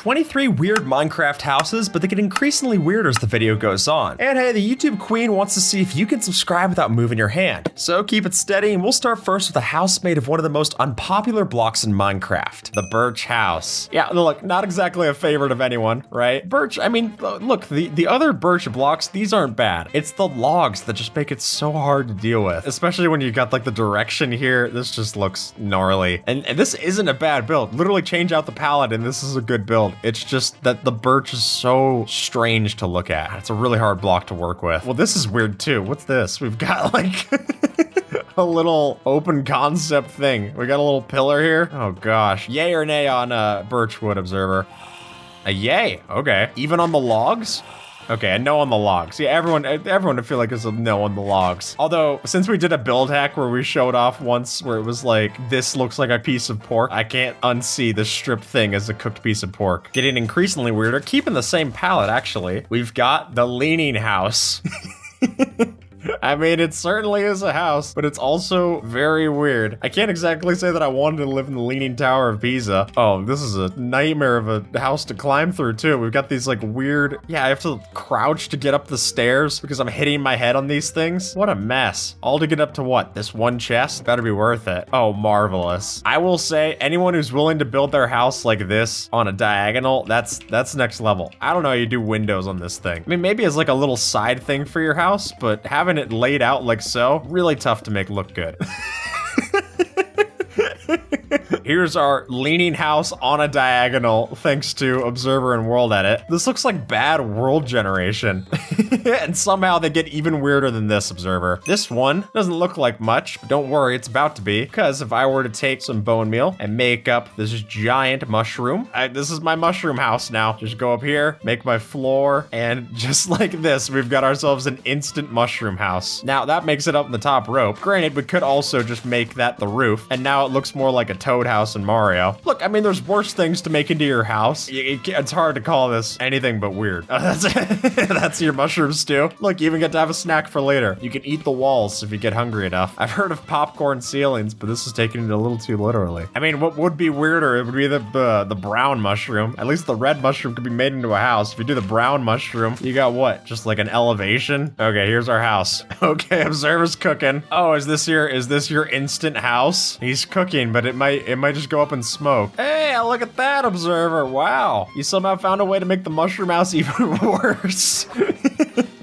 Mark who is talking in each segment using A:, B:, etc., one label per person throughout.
A: 23 weird Minecraft houses, but they get increasingly weirder as the video goes on. And hey, the YouTube queen wants to see if you can subscribe without moving your hand. So keep it steady, and we'll start first with a house made of one of the most unpopular blocks in Minecraft, the birch house. Yeah, look, not exactly a favorite of anyone, right? Birch, I mean, look, the other birch blocks, these aren't bad. It's the logs that just make it so hard to deal with, especially when you got like the direction here. This just looks gnarly. And this isn't a bad build. Literally change out the palette and this is a good build. It's just that the birch is so strange to look at. It's a really hard block to work with. Well, this is weird too. What's this? We've got like a little open concept thing. We got a little pillar here. Oh gosh. Yay or nay on Birchwood Observer? A yay. Okay. Even on the logs? Okay, a no on the logs. Yeah, everyone I feel like is a no on the logs. Although, since we did a build hack where we showed off once where it was like, this looks like a piece of pork, I can't unsee the stripped thing as a cooked piece of pork. Getting increasingly weirder, keeping the same palette actually. We've got the leaning house. I mean, it certainly is a house, but it's also very weird. I can't exactly say that I wanted to live in the Leaning Tower of Pisa. Oh, this is a nightmare of a house to climb through too. We've got these like weird, yeah, I have to crouch to get up the stairs because I'm hitting my head on these things. What a mess. All to get up to what? This one chest? Better be worth it. Oh, marvelous. I will say anyone who's willing to build their house like this on a diagonal, that's next level. I don't know how you do windows on this thing. I mean, maybe as like a little side thing for your house, but having it laid out like so, really tough to make look good. Here's our leaning house on a diagonal, thanks to Observer and World Edit. This looks like bad world generation. And somehow they get even weirder than this, Observer. This one doesn't look like much, but don't worry, it's about to be. Because if I were to take some bone meal and make up this giant mushroom, this is my mushroom house now. Just go up here, make my floor, and just like this, we've got ourselves an instant mushroom house. Now that makes it up in the top rope. Granted, we could also just make that the roof, and now it looks more like a Toad house in Mario. Look, I mean, there's worse things to make into your house. It's hard to call this anything but weird. That's your mushroom stew. Look, you even get to have a snack for later. You can eat the walls if you get hungry enough. I've heard of popcorn ceilings, but this is taking it a little too literally. I mean, what would be weirder? It would be the brown mushroom. At least the red mushroom could be made into a house. If you do the brown mushroom, you got what? Just like an elevation? Okay, here's our house. Okay, Observer's cooking. Oh, is this your instant house? He's cooking, but it might just go up in smoke. Hey, look at that, Observer. Wow. You somehow found a way to make the mushroom house even worse.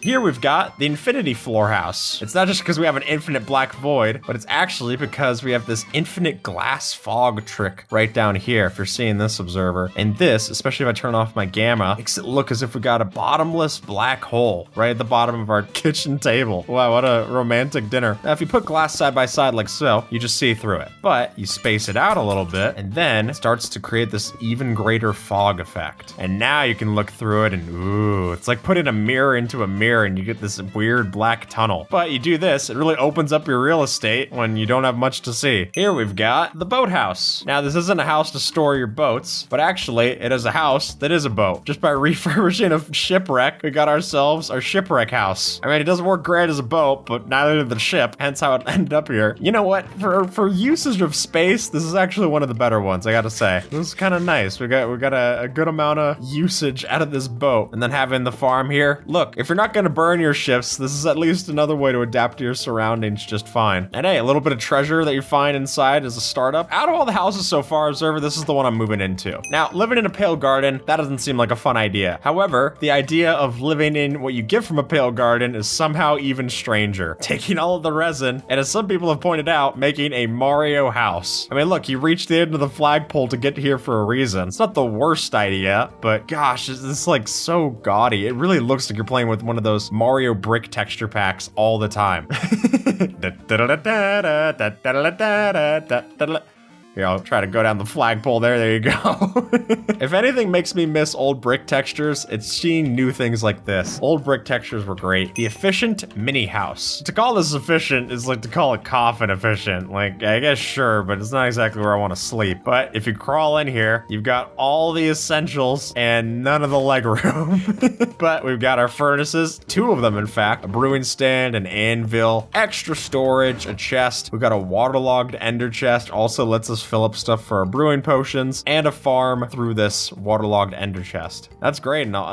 A: Here we've got the Infinity Floor House. It's not just because we have an infinite black void, but it's actually because we have this infinite glass fog trick right down here, if you're seeing this, Observer. And this, especially if I turn off my gamma, makes it look as if we got a bottomless black hole right at the bottom of our kitchen table. Wow, what a romantic dinner. Now, if you put glass side by side like so, you just see through it. But you space it out a little bit, and then it starts to create this even greater fog effect. And now you can look through it and ooh, it's like putting a mirror into a mirror and you get this weird black tunnel. But you do this, it really opens up your real estate when you don't have much to see. Here we've got the boathouse. Now this isn't a house to store your boats, but actually it is a house that is a boat. Just by refurbishing a shipwreck, we got ourselves our shipwreck house. I mean, it doesn't work great as a boat, but neither did the ship, hence how it ended up here. You know what? For usage of space, this is actually one of the better ones, I gotta say. This is kind of nice. We got a good amount of usage out of this boat. And then having the farm here. Look, if you're not gonna burn your ships, this is at least another way to adapt to your surroundings just fine. And hey, a little bit of treasure that you find inside as a startup. Out of all the houses so far, Observer, this is the one I'm moving into. Now, living in a pale garden, that doesn't seem like a fun idea. However, the idea of living in what you get from a pale garden is somehow even stranger. Taking all of the resin, and as some people have pointed out, making a Mario house. I mean, look, you reached the end of the flagpole to get here for a reason. It's not the worst idea, but gosh, it's like so gaudy. It really looks like you're playing with one of those Mario brick texture packs all the time. Here, I'll try to go down the flagpole there. There you go. If anything makes me miss old brick textures, it's seeing new things like this. Old brick textures were great. The efficient mini house. To call this efficient is like to call a coffin efficient. Like, I guess sure, but it's not exactly where I want to sleep. But if you crawl in here, you've got all the essentials and none of the leg room. But we've got our furnaces, 2 of them in fact, a brewing stand, an anvil, extra storage, a chest. We've got a waterlogged ender chest, also lets us fill up stuff for our brewing potions, and a farm through this waterlogged ender chest. That's great and all.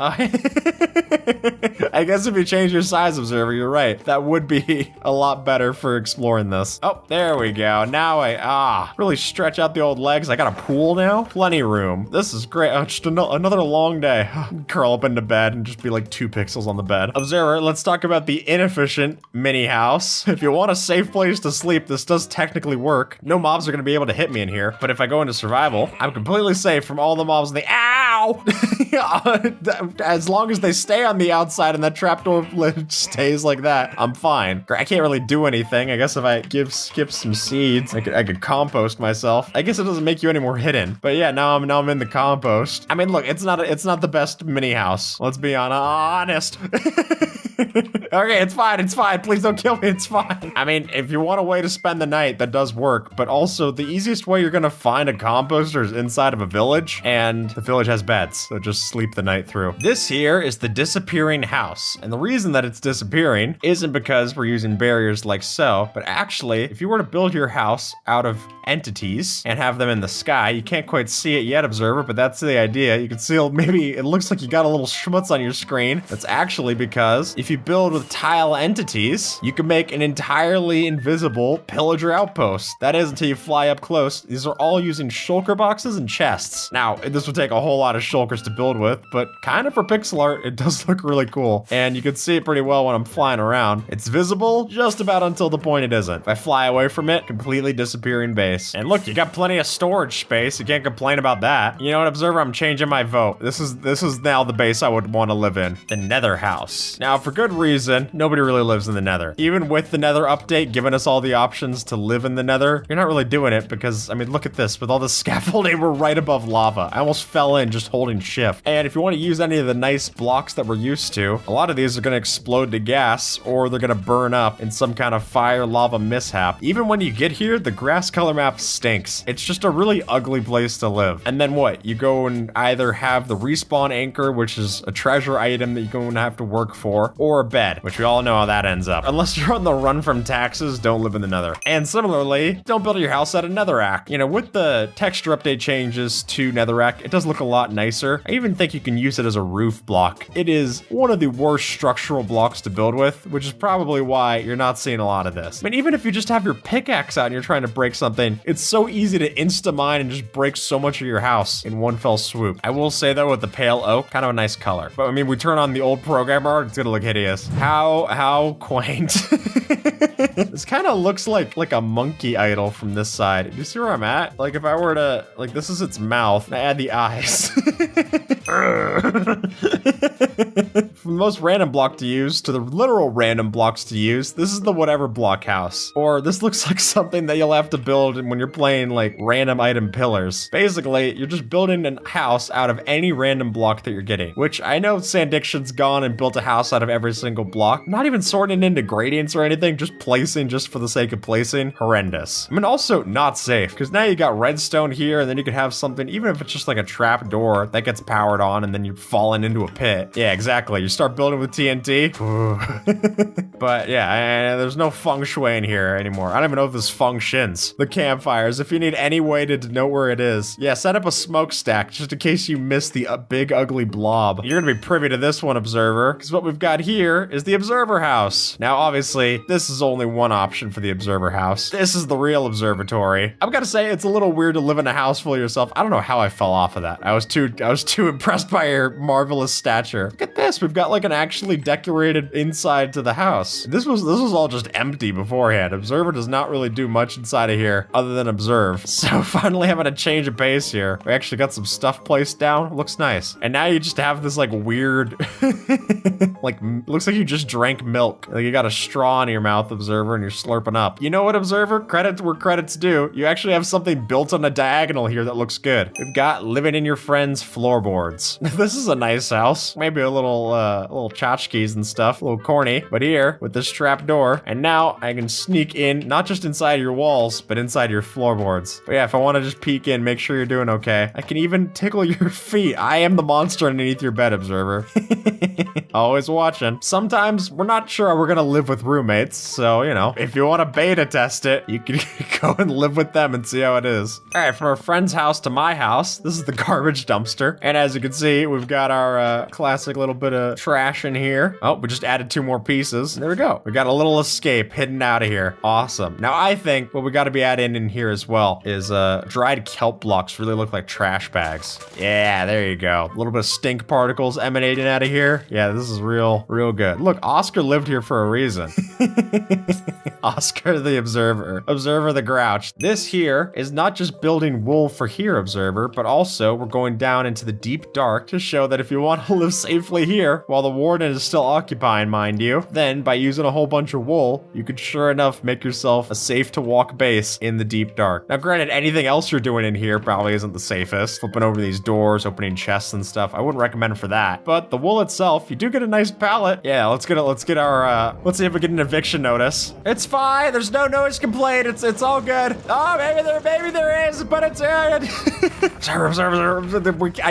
A: I guess if you change your size, Observer, you're right. That would be a lot better for exploring this. Oh, there we go. Now I really stretch out the old legs. I got a pool now. Plenty of room. This is great. Just another long day. Curl up into bed and just be like 2 pixels on the bed. Observer, let's talk about the inefficient mini house. If you want a safe place to sleep, this does technically work. No mobs are going to be able to hit me in here, but if I go into survival, I'm completely safe from all the mobs in the ow! As long as they stay on the outside and that trapdoor lid stays like that, I'm fine. I can't really do anything. I guess if I skip some seeds, I could compost myself. I guess it doesn't make you any more hidden. But yeah, now I'm in the compost. I mean, look, it's not the best mini house. Let's be honest. Okay, it's fine. Please don't kill me. It's fine. I mean, if you want a way to spend the night, that does work. But also, the easiest way you're gonna find a composter is inside of a village, and the village has beds, so just sleep the night through. This here is the disappearing house, and the reason that it's disappearing isn't because we're using barriers like so, but actually, if you were to build your house out of entities and have them in the sky, you can't quite see it yet, Observer, but that's the idea. You can see, maybe it looks like you got a little schmutz on your screen. That's actually because if you build with tile entities, you can make an entirely invisible pillager outpost. That is until you fly up close. These are all using shulker boxes and chests. Now, this would take a whole lot of shulkers to build with, but kind of for pixel art, it does look really cool. And you can see it pretty well when I'm flying around. It's visible just about until the point it isn't. If I fly away from it, completely disappearing base. And look, you got plenty of storage space. You can't complain about that. You know what, Observer? I'm changing my vote. This is now the base I would want to live in. The Nether house. Now, for good reason, nobody really lives in the Nether. Even with the Nether update giving us all the options to live in the Nether, you're not really doing it because, I mean, look at this. With all the scaffolding, we're right above lava. I almost fell in just holding shift. And if you want to use any of the nice blocks that we're used to, a lot of these are going to explode to gas or they're going to burn up in some kind of fire lava mishap. Even when you get here, the grass color map stinks. It's just a really ugly place to live. And then what? You go and either have the respawn anchor, which is a treasure item that you're going to have to work for, or a bed, which we all know how that ends up. Unless you're on the run from taxes, don't live in the Nether. And similarly, don't build your house out of netherrack. You know, with the texture update changes to netherrack, it does look a lot nicer. I even think you can use it as a roof block. It is one of the worst structural blocks to build with, which is probably why you're not seeing a lot of this. I mean, even if you just have your pickaxe out and you're trying to break something, it's so easy to insta-mine and just break so much of your house in one fell swoop. I will say though, with the pale oak, kind of a nice color. But I mean, we turn on the old programmer art, it's gonna look hideous. How quaint. This kind of looks like a monkey idol from this side. Do you see where I'm at? Like if I were to, like this is its mouth, and I add the eyes. From the most random block to use to the literal random blocks to use, this is the whatever block house. Or this looks like something that you'll have to build when you're playing like random item pillars. Basically, you're just building a house out of any random block that you're getting, which I know Sandiction's gone and built a house out of every single block. Not even sorting into gradients or anything, just placing just for the sake of placing. Horrendous. I mean, also not safe, because now you got redstone here, and then you could have something, even if it's just like a trap door that gets powered on and then you're falling into a pit. Yeah, exactly. You start building with TNT. But yeah, there's no feng shui in here anymore. I don't even know if this functions. The campfires, if you need any way to denote where it is. Yeah, set up a smokestack just in case you miss the big ugly blob. You're gonna be privy to this one, Observer, because what we've got here is the Observer house. Now, obviously, this is only one option for the Observer house. This is the real observatory. I've got to say, it's a little weird to live in a house full of yourself. I don't know how I fell off of that. I was too impressed by your marvelous stature. Look at this. We've got like an actually decorated inside to the house. This was all just empty beforehand. Observer does not really do much inside of here other than observe. So finally having a change of pace here. We actually got some stuff placed down. Looks nice. And now you just have this like weird, like looks like you just drank milk. Like you got a straw in your mouth, Observer, and you're slurping up. You know what, Observer? Credit where credit's due. You actually have something built on a diagonal here that looks good. We've got living in your friend's floorboards. This is a nice house. Maybe a little little tchotchkes and stuff, a little corny. But here, with this trap door, and now I can sneak in, not just inside your walls, but inside your floorboards. But yeah, if I want to just peek in, make sure you're doing okay. I can even tickle your feet. I am the monster underneath your bed, observer. Always watching. Sometimes we're not sure we're gonna live with roommates, so, you know, if you want to beta test it, you can go and live with them and see how it is. All right, from our friend's house to my house, this is the garbage dumpster. And as you can see, we've got our classic little bit of trash in here. Oh, we just added 2 more pieces. There we go. We got a little escape hidden out of here. Awesome. Now, I think what we got to be adding in here as well is dried kelp blocks really look like trash bags. Yeah, there you go. A little bit of stink particles emanating out of here. Yeah, this is real good. Look, Oscar lived here for a reason. Oscar the Observer. Observer the Grouch. This here is not just building wool for here, Observer, but also we're going down into the deep dark to show that if you want to live safely here, while the warden is still occupying, mind you, then by using a whole bunch of wool, you could sure enough make yourself a safe to walk base in the deep dark. Now, granted, anything else you're doing in here probably isn't the safest. Flipping over these doors, opening chests and stuff. I wouldn't recommend for that. But the wool itself, you do get a nice pallet. Yeah, let's get our, let's see if we get an eviction notice. It's fine. There's no noise complaint. It's all good. Oh, maybe there is, but it's I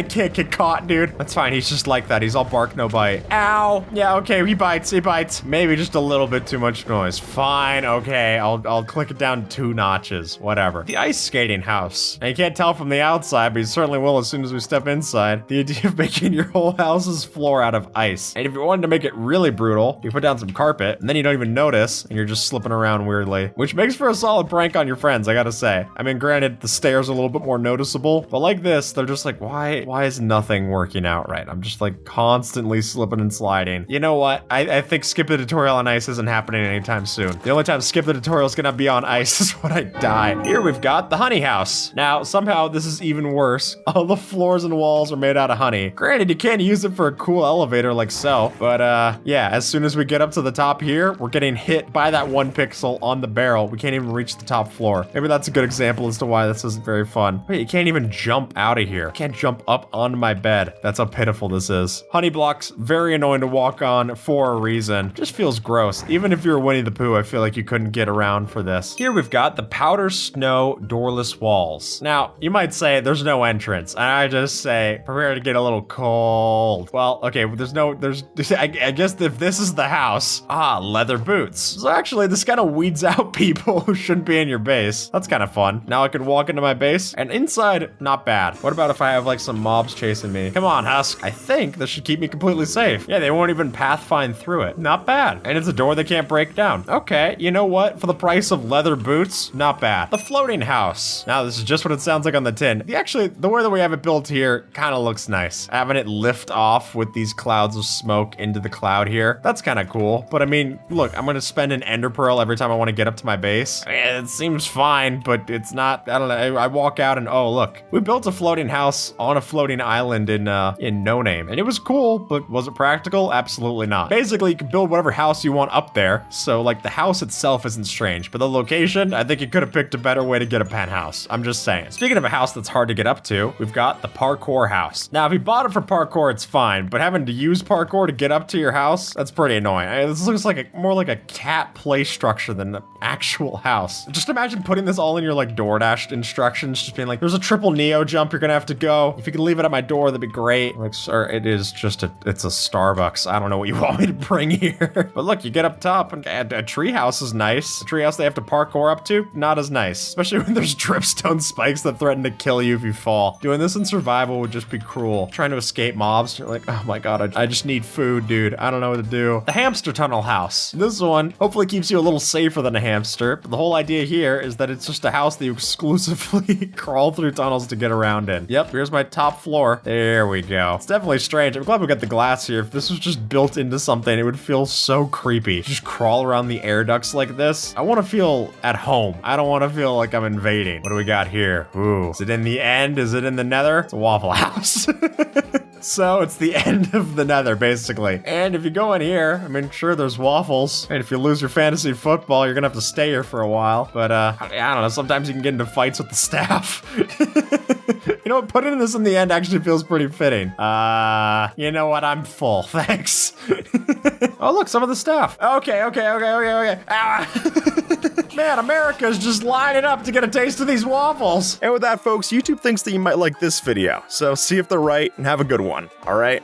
A: can't get caught, dude. That's fine. He's just like that. He's all bark, no bite. Ow. Yeah, okay. He bites. Maybe just a little bit too much noise. Fine. Okay. I'll click it down 2 notches. Whatever. The ice skating house. Now, you can't tell from the outside, but you certainly will as soon as we step inside. The idea of making your whole house's floor out of ice. And if you wanted to make it really brutal, you put down some carpet, and then you don't even notice, and you're just slipping around weirdly, which makes for a solid prank on your friends, I gotta say. I mean, granted, the stairs are a little bit more noticeable, but like this, they're just like, why is nothing working out right? I'm just like constantly slipping and sliding. You know what? I think skip the tutorial on ice isn't happening anytime soon. The only time skip the tutorial is gonna be on ice is when I die. Here we've got the honey house. Now, somehow this is even worse. All the floors and walls are made out of honey. Granted, you can't use it for a cool elevator like so, but yeah, as soon as we get up to the top here, we're getting hit by that 1 pixel on the barrel. We can't even reach the top floor. Maybe that's a good example as to why this isn't very fun. Wait, you can't even jump out of here. You can't jump up onto my bed. That's how pitiful this is. Honey blocks, very annoying to walk on for a reason. Just feels gross. Even if you're Winnie the Pooh, I feel like you couldn't get around for this. Here we've got the powder snow doorless walls. Now, you might say there's no entrance, and I just say, prepare to get a little cold. Well, okay, I guess if this is the house, leather boots. So actually, this kind of weeds out people who shouldn't be in your base. That's kind of fun. Now I can walk into my base, and inside, not bad. What about if I have like some mobs chasing me? Come on, Husk. I think this should keep me completely safe. Yeah, they won't even pathfind through it. Not bad. And it's a door they can't break down. Okay, you know what? For the price of leather boots, not bad. The floating house. Now, this is just what it sounds like on the tin. Actually, the way that we have it built here kind of looks nice. Having it lift off with these clouds of smoke into the cloud here, that's kind of cool. But I mean, look, I'm going to spend an ender pearl every time I want to get up to my base. It seems fine, but it's not, I don't know. I walk out and, oh, look, we built a floating house on a floating island in No Name. And it was cool, but was it practical? Absolutely not. Basically, you can build whatever house you want up there. So like the house itself isn't strange, but the location, I think you could have picked a better way to get a penthouse. I'm just saying. Speaking of a house that's hard to get up to, we've got the parkour house. Now, if you bought it for parkour, it's fine, but having to use parkour to get up to your house, that's pretty annoying. This looks like more like a cat play structure than an actual house. Just imagine putting this all in your like DoorDash instructions, just being like, there's a triple Neo jump you're gonna have to go. If you can leave it at my door, that'd be great. Like, sir, it is just it's a Starbucks. I don't know what you want me to bring here. But look, you get up top and a treehouse is nice. A treehouse they have to parkour up to, not as nice. Especially when there's dripstone spikes that threaten to kill you if you fall. Doing this in survival would just be cruel. Trying to escape mobs, you're like, oh my god, I just need food, dude. I don't know what to do. The hamster tunnel house. This one hopefully keeps you a little safer than a hamster, but the whole idea here is that it's just a house that you exclusively crawl through tunnels to get around in. Yep, here's my top floor. There we go. It's definitely strange. I'm glad we got the glass here. If this was just built into something, it would feel so creepy. Just crawl around the air ducts like this. I want to feel at home. I don't want to feel like I'm invading. What do we got here? Ooh, is it in the end? Is it in the nether? It's a Waffle House. So it's the end of the nether, basically. And if you go in here, I mean, sure, there's waffles. And if you lose your fantasy football, you're gonna have to stay here for a while. But I don't know, sometimes you can get into fights with the staff. You know what? Putting this in the end actually feels pretty fitting. You know what? I'm full. Thanks. Oh, look, some of the stuff. Okay. Man, America's just lining up to get a taste of these waffles.
B: And with that, folks, YouTube thinks that you might like this video. So see if they're right and have a good one. All right?